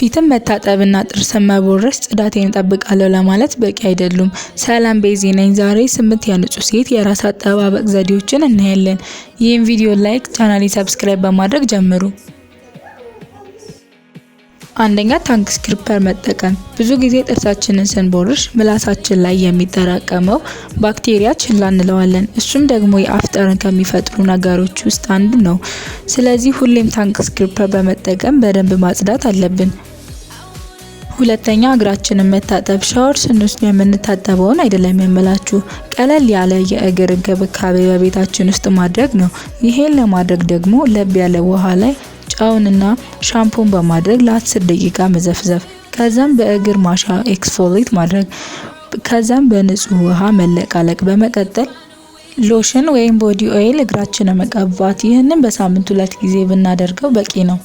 ፊትን መታጠብና ጥርስን መቦረሽ ጽዳቴን እጠብቃለሁ ለማለት በቂ አይደሉም። ሰላም ቤዚ ነኝ። ዛሬ 8 የንጹህ ሴት የራስ አጠባበቅ ዘዴዎችን እናያለን። ይህን ቪዲዮ ላይክ፣ ቻናሌን ሰብስክራይብ በማድረግ ጀምሩ። አንደኛ ታንግ ስክሪፐር መጠቀም። ብዙ ጊዜ ጥርሳችንን ስንቦርሽ ምላሳችን ላይ የሚጠራቀመው ባክቴሪያ ችላ እንለዋለን። እሱም ደግሞ የአፍ ጠረን ከሚፈጥሩ ነገሮች ውስጥ አንዱ ነው። ስለዚህ ሁሌም ታንግ ስክሪፐር በመጠቀም በደንብ ማጽዳት አለብን። ሁለተኛ እግራችንን መታጠብ። ሻወር ስንወስድ የምንታጠበውን አይደለም የምላችሁ፣ ቀለል ያለ የእግር እንክብካቤ በቤታችን ውስጥ ማድረግ ነው። ይሄን ለማድረግ ደግሞ ለብ ያለ ውሃ ላይ ጨውንና ሻምፖን በማድረግ ለ10 ደቂቃ መዘፍዘፍ፣ ከዛም በእግር ማሻ ኤክስፎሊት ማድረግ፣ ከዛም በንጹህ ውሃ መለቃለቅ። በመቀጠል ሎሽን ወይም ቦዲ ኦይል እግራችንን መቀባት። ይህንን በሳምንት 2 ጊዜ ብናደርገው በቂ ነው።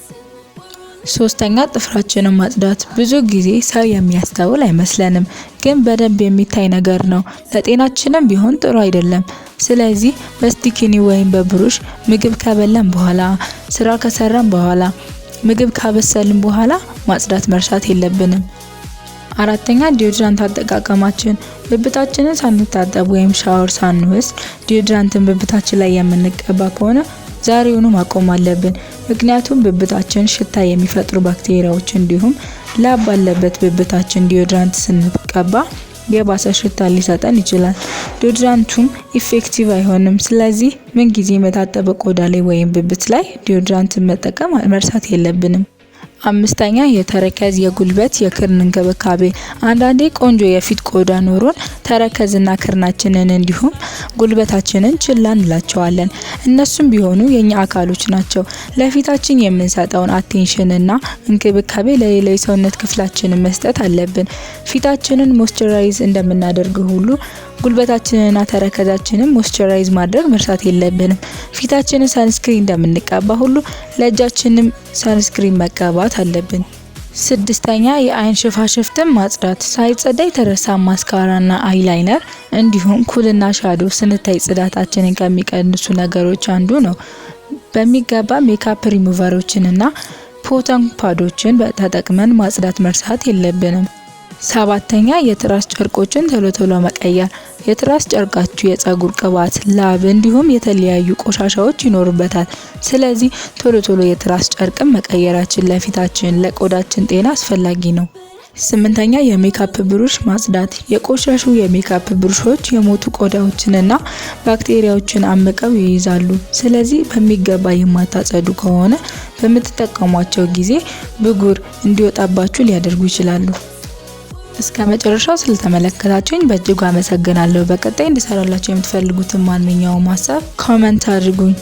ሶስተኛ ጥፍራችንን ማጽዳት። ብዙ ጊዜ ሰው የሚያስተውል አይመስለንም፣ ግን በደንብ የሚታይ ነገር ነው። ለጤናችንም ቢሆን ጥሩ አይደለም። ስለዚህ በስቲኪኒ ወይም በብሩሽ ምግብ ከበላን በኋላ፣ ስራ ከሰራን በኋላ፣ ምግብ ካበሰልን በኋላ ማጽዳት መርሳት የለብንም። አራተኛ ዲዮድራንት አጠቃቀማችን። ብብታችንን ሳንታጠብ ወይም ሻወር ሳንወስድ ዲዮድራንትን ብብታችን ላይ የምንቀባ ከሆነ ዛሬውኑ ማቆም አለብን። ምክንያቱም ብብታችን ሽታ የሚፈጥሩ ባክቴሪያዎች እንዲሁም ላብ ባለበት ብብታችን ዲዮድራንት ስንቀባ የባሰ ሽታ ሊሰጠን ይችላል። ዲዮድራንቱም ኢፌክቲቭ አይሆንም። ስለዚህ ምን ጊዜ የታጠበ ቆዳ ላይ ወይም ብብት ላይ ዲዮድራንትን መጠቀም መርሳት የለብንም። አምስተኛ የተረከዝ፣ የጉልበት፣ የክርን እንክብካቤ። አንዳንዴ ቆንጆ የፊት ቆዳ ኖሮን ተረከዝና ክርናችንን እንዲሁም ጉልበታችንን ችላ እንላቸዋለን። እነሱም ቢሆኑ የኛ አካሎች ናቸው። ለፊታችን የምንሰጠውን አቴንሽንና እንክብካቤ ለሌላው የሰውነት ክፍላችንን መስጠት አለብን። ፊታችንን ሞይስቸራይዝ እንደምናደርግ ሁሉ ጉልበታችንና ተረከዛችንን ሞይስቸራይዝ ማድረግ መርሳት የለብንም። ፊታችንን ሰንስክሪን እንደምንቀባ ሁሉ ለእጃችንም ሰንስክሪን መቀባት አለብን። ስድስተኛ የአይን ሽፋሽፍትን ማጽዳት። ሳይጸዳ የተረሳ ማስካራና አይላይነር እንዲሁም ኩልና ሻዶ ስንታይ ጽዳታችንን ከሚቀንሱ ነገሮች አንዱ ነው። በሚገባ ሜካፕ ሪሙቨሮችንና ፖተን ፓዶችን ተጠቅመን ማጽዳት መርሳት የለብንም። ሰባተኛ የትራስ ጨርቆችን ቶሎ መቀየር። የትራስ ጨርቃችሁ የፀጉር ቅባት፣ ላብ እንዲሁም የተለያዩ ቆሻሻዎች ይኖሩበታል። ስለዚህ ቶሎ የትራስ ጨርቅን መቀየራችን ለፊታችን፣ ለቆዳችን ጤና አስፈላጊ ነው። ስምንተኛ የሜካፕ ብሩሽ ማጽዳት። የቆሸሹ የሜካፕ ብሩሾች የሞቱ ቆዳዎችንና ባክቴሪያዎችን አምቀው ይይዛሉ። ስለዚህ በሚገባ የማታጸዱ ከሆነ በምትጠቀሟቸው ጊዜ ብጉር እንዲወጣባችሁ ሊያደርጉ ይችላሉ። እስከ መጨረሻው ስለተመለከታችሁኝ በእጅጉ አመሰግናለሁ። በቀጣይ እንድሰራላችሁ የምትፈልጉትን ማንኛውም ሀሳብ ኮሜንት አድርጉኝ።